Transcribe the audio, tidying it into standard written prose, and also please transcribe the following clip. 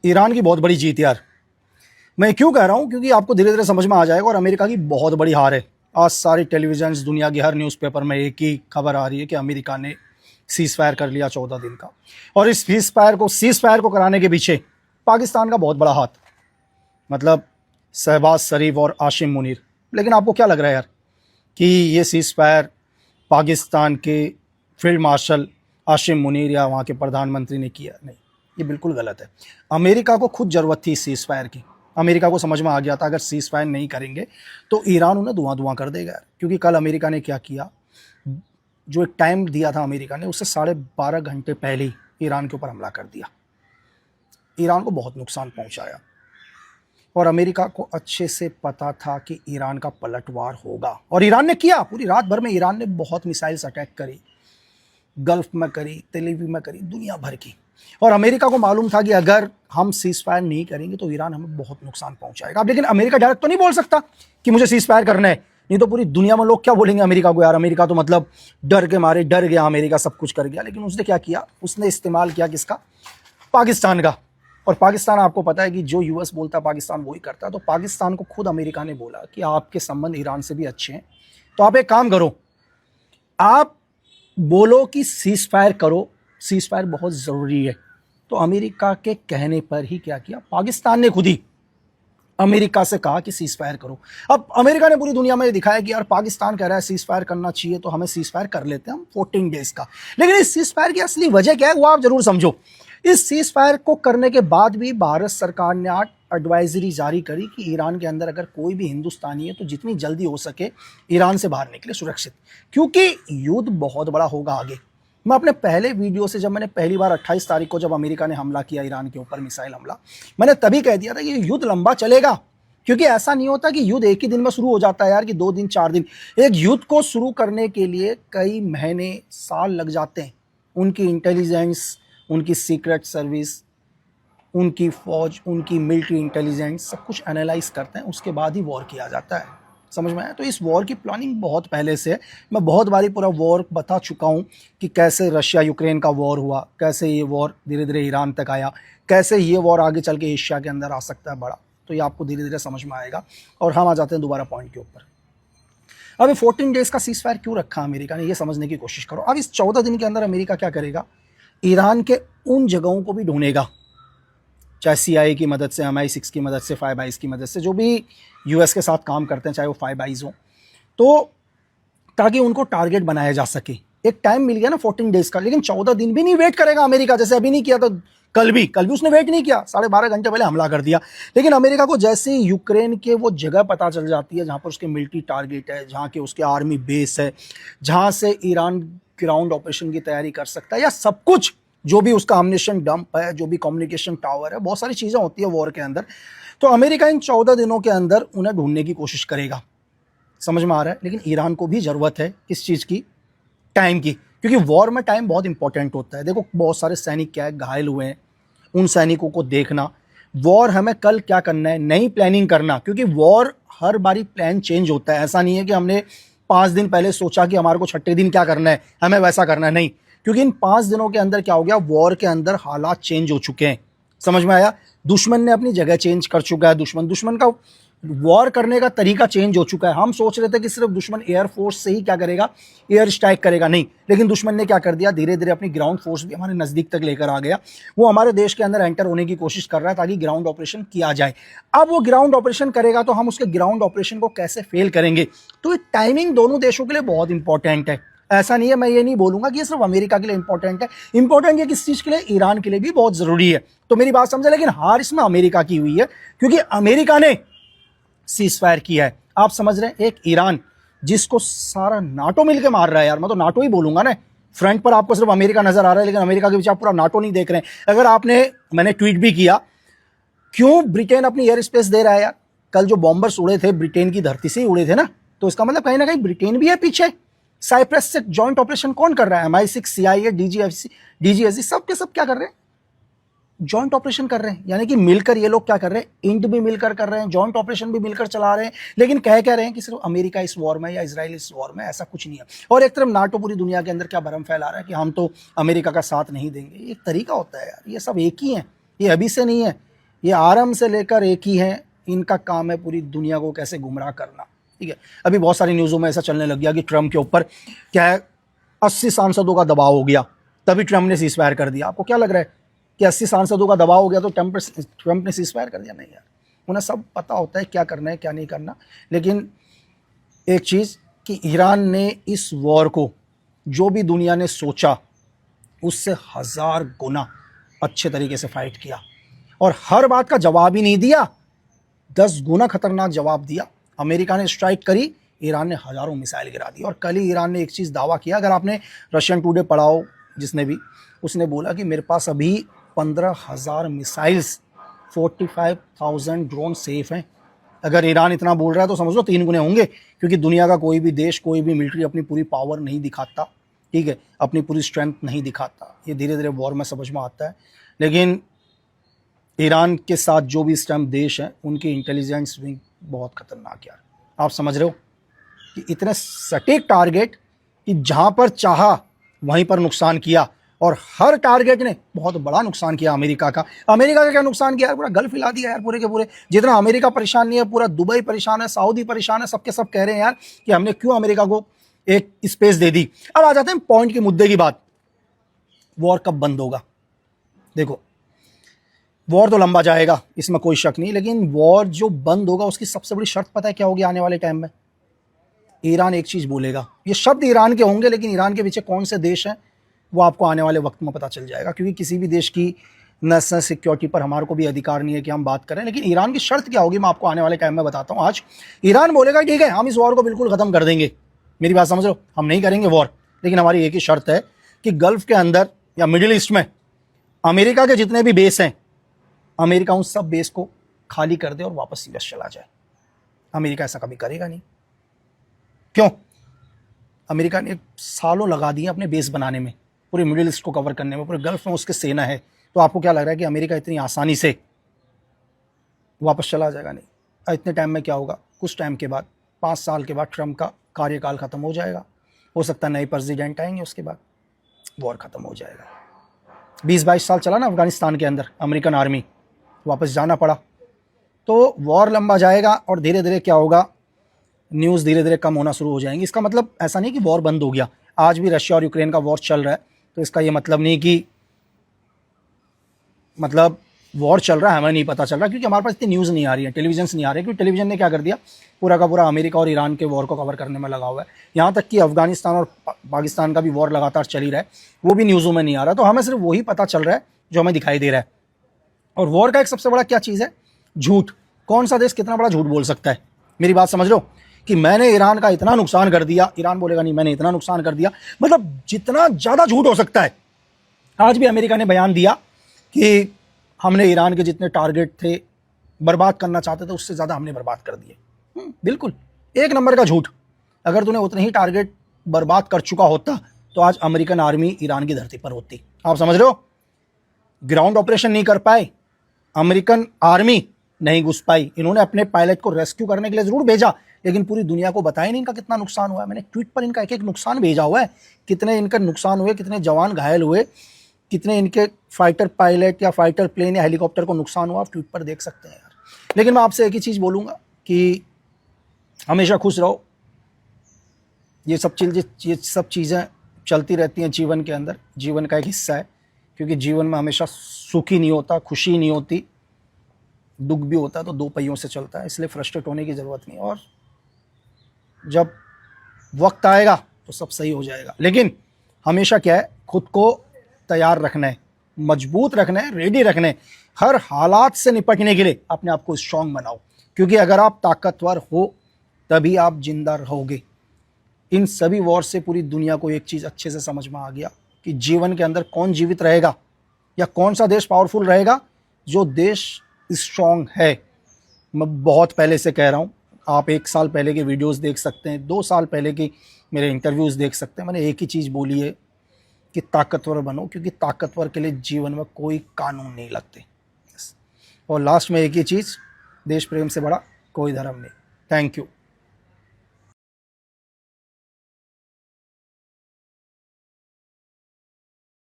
Iran की बहुत बड़ी जीत यार। मैं क्यों कह रहा हूं, क्योंकि आपको धीरे धीरे समझ में आ जाएगा और अमेरिका की बहुत बड़ी हार है। आज सारी टेलीविजन, दुनिया की हर न्यूज़पेपर में एक ही खबर आ रही है कि अमेरिका ने सीज फायर कर लिया 14 दिन का। और इस सीज फायर को कराने के पीछे पाकिस्तान का बहुत बड़ा हाथ, मतलब शहबाज शरीफ और आसिम मुनीर। लेकिन आपको क्या लग रहा है यार कि ये सीज फायर पाकिस्तान के फील्ड मार्शल आसिम मुनीर या वहाँ के प्रधानमंत्री ने किया? नहीं, ये बिल्कुल गलत है। अमेरिका को खुद ज़रूरत थी सीज फायर की। अमेरिका को समझ में आ गया था अगर सीज फायर नहीं करेंगे तो ईरान उन्हें धुआं धुआं कर देगा। क्योंकि कल अमेरिका ने क्या किया, जो एक टाइम दिया था अमेरिका ने, उससे 12.5 घंटे पहले ही ईरान के ऊपर हमला कर दिया। ईरान को बहुत नुकसान पहुंचाया और अमेरिका को अच्छे से पता था कि ईरान का पलटवार होगा और ईरान ने किया। पूरी रात भर में ईरान ने बहुत मिसाइल्स अटैक करी, गल्फ में करी, तेल अवीव में करी, दुनिया भर की। और अमेरिका को मालूम था कि अगर हम सीज फायर नहीं करेंगे तो ईरान हमें बहुत नुकसान पहुंचाएगा। अब लेकिन अमेरिका डायरेक्ट तो नहीं बोल सकता कि मुझे सीज फायर करना है, नहीं तो पूरी दुनिया में लोग क्या बोलेंगे अमेरिका को, यार अमेरिका तो मतलब डर के मारे डर गया, अमेरिका सब कुछ कर गया। लेकिन उसने क्या किया, उसने इस्तेमाल किया किसका? पाकिस्तान का। और पाकिस्तान, आपको पता है कि जो यूएस बोलता है पाकिस्तान वही करता है। तो पाकिस्तान को खुद अमेरिका ने बोला कि आपके संबंध ईरान से भी अच्छे हैं, तो आप एक काम करो, आप बोलो कि सीज फायर करो, सीज फायर बहुत ज़रूरी है। तो अमेरिका के कहने पर ही क्या किया, पाकिस्तान ने खुद ही अमेरिका से कहा कि सीज फायर करो। अब अमेरिका ने पूरी दुनिया में दिखाया कि यार पाकिस्तान कह रहा है सीज फायर करना चाहिए तो हमें सीज फायर कर लेते हैं हम 14 डेज का। लेकिन इस सीज फायर की असली वजह क्या है वो आप जरूर समझो। इस सीज फायर को करने के बाद भी भारत सरकार ने आज एडवाइजरी जारी करी कि ईरान के अंदर अगर कोई भी हिंदुस्तानी है तो जितनी जल्दी हो सके ईरान से बाहर निकले सुरक्षित, क्योंकि युद्ध बहुत बड़ा होगा आगे। मैं अपने पहले वीडियो से, जब मैंने पहली बार 28 तारीख को जब अमेरिका ने हमला किया ईरान के ऊपर, मिसाइल हमला, मैंने तभी कह दिया था कि युद्ध लंबा चलेगा। क्योंकि ऐसा नहीं होता कि युद्ध एक ही दिन में शुरू हो जाता है यार, कि 2 दिन 4 दिन। एक युद्ध को शुरू करने के लिए कई महीने, साल लग जाते हैं। उनकी इंटेलिजेंस, उनकी सीक्रेट सर्विस, उनकी फौज, उनकी मिलिट्री इंटेलिजेंस सब कुछ एनालाइज करते हैं, उसके बाद ही वॉर किया जाता है। समझ में आया? तो इस वॉर की प्लानिंग बहुत पहले से है। मैं बहुत बारी पूरा वॉर बता चुका हूँ कि कैसे रशिया यूक्रेन का वॉर हुआ, कैसे ये वॉर धीरे धीरे ईरान तक आया, कैसे ये वॉर आगे चल के एशिया के अंदर आ सकता है बड़ा। तो ये आपको धीरे धीरे समझ में आएगा। और हम आ जाते हैं दोबारा पॉइंट के ऊपर। अब 14 डेज का सीज फायर क्यों रखा अमेरिका ने, ये समझने की कोशिश करो। अब इस 14 दिन के अंदर अमेरिका क्या करेगा, ईरान के उन जगहों को भी ढूंढेगा, चाहे CIA की मदद से, MI6 की मदद से, 5 आइज की मदद से, जो भी US के साथ काम करते हैं, चाहे वो 5 आइज हो, तो ताकि उनको टारगेट बनाया जा सके। एक टाइम मिल गया ना 14 डेज का। लेकिन 14 दिन भी नहीं वेट करेगा अमेरिका, जैसे अभी नहीं किया तो कल भी उसने वेट नहीं किया, 12.5 घंटे पहले हमला कर दिया। लेकिन अमेरिका को जैसे ही यूक्रेन के वो जगह पता चल जाती है जहां पर उसके मिलिट्री टारगेट है, जहां के उसके आर्मी बेस है, जहां से ईरान ग्राउंड ऑपरेशन की तैयारी कर सकता है, या सब कुछ जो भी उसका अम्युनिशन डंप है, जो भी कम्युनिकेशन टावर है, बहुत सारी चीजें होती है वॉर के अंदर, तो अमेरिका इन 14 दिनों के अंदर उन्हें ढूंढने की कोशिश करेगा। समझ में आ रहा है? लेकिन ईरान को भी जरूरत है इस चीज की, टाइम की, क्योंकि वॉर में टाइम बहुत इंपॉर्टेंट होता है। देखो बहुत सारे सैनिक क्या है, घायल हुए हैं, उन सैनिकों को देखना। वॉर हमें कल क्या करना है, नई प्लानिंग करना, क्योंकि वॉर हर बारी प्लान चेंज होता है। ऐसा नहीं है कि हमने 5 दिन पहले सोचा कि हमारे को 6ठे दिन क्या करना है, हमें वैसा करना है, नहीं। क्योंकि इन 5 दिनों के अंदर क्या हो गया, वॉर के अंदर हालात चेंज हो चुके हैं। समझ में आया? दुश्मन ने अपनी जगह चेंज कर चुका है, दुश्मन का वॉर करने का तरीका चेंज हो चुका है। हम सोच रहे थे कि सिर्फ दुश्मन एयरफोर्स से ही क्या करेगा, एयर स्ट्राइक करेगा, नहीं। लेकिन दुश्मन ने क्या कर दिया, धीरे धीरे अपनी ग्राउंड फोर्स भी हमारे नजदीक तक लेकर आ गया। वो हमारे देश के अंदर एंटर होने की कोशिश कर रहा है ताकि ग्राउंड ऑपरेशन किया जाए। अब वो ग्राउंड ऑपरेशन करेगा तो हम उसके ग्राउंड ऑपरेशन को कैसे फेल करेंगे। तो ये टाइमिंग दोनों देशों के लिए बहुत इंपॉर्टेंट है। ऐसा नहीं है, मैं ये नहीं बोलूंगा कि ये सिर्फ अमेरिका के लिए इंपॉर्टेंट है। इंपॉर्टेंट ये किस चीज के लिए, ईरान के लिए भी बहुत जरूरी है। तो मेरी बात समझे। लेकिन हार इसमें अमेरिका की हुई है, क्योंकि अमेरिका ने सीज फायर किया है। आप समझ रहे हैं, एक ईरान जिसको सारा नाटो मिलकर मार रहा है, यार मैं तो नाटो ही बोलूंगा ना। फ्रंट पर आपको सिर्फ अमेरिका नजर आ रहा है, लेकिन अमेरिका के पीछे आप पूरा नाटो नहीं देख रहे हैं। अगर मैंने ट्वीट भी किया, क्यों ब्रिटेन अपनी एयर स्पेस दे रहा है यार। कल जो बॉम्बर्स उड़े थे ब्रिटेन की धरती से ही उड़े थे ना, तो इसका मतलब कहीं ना कहीं ब्रिटेन भी है पीछे। साइप्रस से जॉइंट ऑपरेशन कौन कर रहा है, MI6, CIA, DGSC, सब के सब क्या कर रहे हैं, जॉइंट ऑपरेशन कर रहे हैं। यानी कि मिलकर ये लोग क्या कर रहे हैं, इंड भी मिलकर कर रहे हैं, जॉइंट ऑपरेशन भी मिलकर चला रहे हैं। लेकिन कह रहे हैं कि सिर्फ अमेरिका इस वॉर में या इजराइल इस वॉर में, ऐसा कुछ नहीं है। और एक तरफ नाटो पूरी दुनिया के अंदर क्या भरम फैला रहा है कि हम तो अमेरिका का साथ नहीं देंगे। ये तरीका होता है यार, ये सब एक ही है, ये अभी से नहीं है। ये आरंभ से लेकर एक ही हैं, इनका काम है पूरी दुनिया को कैसे गुमराह करना। ठीक है, अभी बहुत सारी न्यूज़ों में ऐसा चलने लग गया कि ट्रंप के ऊपर क्या है 80 सांसदों का दबाव हो गया, तभी ट्रंप ने सीज़फायर कर दिया। आपको क्या लग रहा है कि 80 सांसदों का दबाव हो गया तो ट्रंप ने सीज़फायर कर दिया? नहीं यार, उन्हें सब पता होता है क्या करना है क्या नहीं करना। लेकिन एक चीज़ कि ईरान ने इस वॉर को जो भी दुनिया ने सोचा उससे 1000 गुना अच्छे तरीके से फाइट किया, और हर बात का जवाब ही नहीं दिया, 10 गुना खतरनाक जवाब दिया। अमेरिका ने स्ट्राइक करी, ईरान ने हज़ारों मिसाइल गिरा दी। और कल ही ईरान ने एक चीज़ दावा किया, अगर आपने रशियन टुडे पढ़ा हो जिसने भी, उसने बोला कि मेरे पास अभी 15,000 मिसाइल्स, 45,000 ड्रोन सेफ हैं। अगर ईरान इतना बोल रहा है तो समझ लो 3 गुने होंगे, क्योंकि दुनिया का कोई भी देश, कोई भी मिलिट्री अपनी पूरी पावर नहीं दिखाता, ठीक है, अपनी पूरी स्ट्रेंथ नहीं दिखाता। ये धीरे धीरे वॉर में समझ में आता है। लेकिन ईरान के साथ जो भी इस टाइम देश हैं, उनकी इंटेलिजेंस विंग बहुत खतरनाक यार। आप समझ रहे हो कि इतने सटीक टारगेट कि जहां पर चाहा वहीं पर नुकसान किया, और हर टारगेट ने बहुत बड़ा नुकसान किया अमेरिका का। अमेरिका का क्या नुकसान किया यार? पूरा गल्फ हिला दिया यार, पूरे के पूरे। जितना अमेरिका परेशान नहीं है, पूरा दुबई परेशान है, सऊदी परेशान है, सबके सब कह रहे हैं यार कि हमने क्यों अमेरिका को एक स्पेस दे दी। अब आ जाते हैं पॉइंट की, मुद्दे की बात, वॉर कब बंद होगा। देखो, वॉर तो लंबा जाएगा, इसमें कोई शक नहीं, लेकिन वॉर जो बंद होगा उसकी सबसे बड़ी शर्त पता है क्या होगी आने वाले टाइम में? ईरान एक चीज़ बोलेगा, ये शब्द ईरान के होंगे, लेकिन ईरान के पीछे कौन से देश हैं वो आपको आने वाले वक्त में पता चल जाएगा, क्योंकि किसी भी देश की नेशनल सिक्योरिटी पर हमारे को भी अधिकार नहीं है कि हम बात करें। लेकिन ईरान की शर्त क्या होगी मैं आपको आने वाले टाइम में बताता हूँ। आज ईरान बोलेगा ठीक है हम इस वॉर को बिल्कुल ख़त्म कर देंगे, मेरी बात समझ लो, हम नहीं करेंगे वॉर, लेकिन हमारी एक ही शर्त है कि गल्फ़ के अंदर या मिडिल ईस्ट में अमेरिका के जितने भी बेस हैं, अमेरिका उन सब बेस को खाली कर दे और वापस यूएस चला जाए। अमेरिका ऐसा कभी करेगा नहीं। क्यों? अमेरिका ने सालों लगा दिए अपने बेस बनाने में, पूरे मिडिल ईस्ट को कवर करने में, पूरे गल्फ में उसके सेना है। तो आपको क्या लग रहा है कि अमेरिका इतनी आसानी से वापस चला जाएगा? नहीं। इतने टाइम में क्या होगा, कुछ टाइम के बाद, 5 साल के बाद ट्रंप का कार्यकाल खत्म हो जाएगा, हो सकता है नए प्रेसिडेंट आएंगे, उसके बाद वॉर खत्म हो जाएगा। 20-22 साल चला ना अफगानिस्तान के अंदर अमेरिकन आर्मी, वापस जाना पड़ा, तो वॉर लंबा जाएगा और धीरे धीरे क्या होगा, न्यूज़ धीरे धीरे कम होना शुरू हो जाएंगी। इसका मतलब ऐसा नहीं कि वॉर बंद हो गया, आज भी रशिया और यूक्रेन का वॉर चल रहा है, तो इसका ये मतलब नहीं कि मतलब वॉर चल रहा है हमें नहीं पता चल रहा, क्योंकि हमारे पास इतनी न्यूज़ नहीं आ रही है, टेलीविजन नहीं आ रही है, क्योंकि टेलीविजन ने क्या कर दिया, पूरा का पूरा अमेरिका और ईरान के वॉर को कवर करने में लगा हुआ है। यहाँ तक कि अफगानिस्तान और पाकिस्तान का भी वॉर लगातार चल ही रहा है, वो भी न्यूज़ों में नहीं आ रहा। तो हमें सिर्फ वही पता चल रहा है जो हमें दिखाई दे रहा है। और वॉर का एक सबसे बड़ा क्या चीज़ है, झूठ। कौन सा देश कितना बड़ा झूठ बोल सकता है? मेरी बात समझ लो कि मैंने ईरान का इतना नुकसान कर दिया, ईरान बोलेगा नहीं मैंने इतना नुकसान कर दिया, मतलब जितना ज़्यादा झूठ हो सकता है। आज भी अमेरिका ने बयान दिया कि हमने ईरान के जितने टारगेट थे बर्बाद करना चाहते थे, उससे ज़्यादा हमने बर्बाद कर दिए। बिल्कुल एक नंबर का झूठ। अगर तूने उतने ही टारगेट बर्बाद कर चुका होता तो आज अमेरिकन आर्मी ईरान की धरती पर होती। आप समझ रहे हो? ग्राउंड ऑपरेशन नहीं कर पाए, अमेरिकन आर्मी नहीं घुस पाई, इन्होंने अपने पायलट को रेस्क्यू करने के लिए जरूर भेजा, लेकिन पूरी दुनिया को बताया नहीं इनका कितना नुकसान हुआ है। मैंने ट्वीट पर इनका एक एक नुकसान भेजा हुआ है, कितने इनका नुकसान हुए, कितने जवान घायल हुए, कितने इनके फाइटर पायलट या फाइटर प्लेन या हेलीकॉप्टर को नुकसान हुआ, आप ट्वीट पर देख सकते हैं यार। लेकिन मैं आपसे एक ही चीज़ बोलूँगा कि हमेशा खुश रहो। ये सब चीज़ें चलती रहती हैं जीवन के अंदर, जीवन का एक हिस्सा है, क्योंकि जीवन में हमेशा सुख ही नहीं होता, खुशी नहीं होती, दुख भी होता है, तो 2 पहियों से चलता है। इसलिए फ्रस्ट्रेट होने की ज़रूरत नहीं, और जब वक्त आएगा तो सब सही हो जाएगा। लेकिन हमेशा क्या है, खुद को तैयार रखना है, मजबूत रखना है, रेडी रखना है, हर हालात से निपटने के लिए अपने आप को स्ट्रांग बनाओ, क्योंकि अगर आप ताकतवर हो तभी आप जिंदा रहोगे। इन सभी वॉर से पूरी दुनिया को एक चीज़ अच्छे से समझ में आ गया कि जीवन के अंदर कौन जीवित रहेगा या कौन सा देश पावरफुल रहेगा, जो देश स्ट्रांग है। मैं बहुत पहले से कह रहा हूँ, आप 1 साल पहले के वीडियोस देख सकते हैं, 2 साल पहले की मेरे इंटरव्यूज़ देख सकते हैं। मैंने एक ही चीज़ बोली है कि ताकतवर बनो, क्योंकि ताकतवर के लिए जीवन में कोई कानून नहीं लगते। और लास्ट में एक ही चीज़, देश प्रेम से बड़ा कोई धर्म नहीं। Thank you.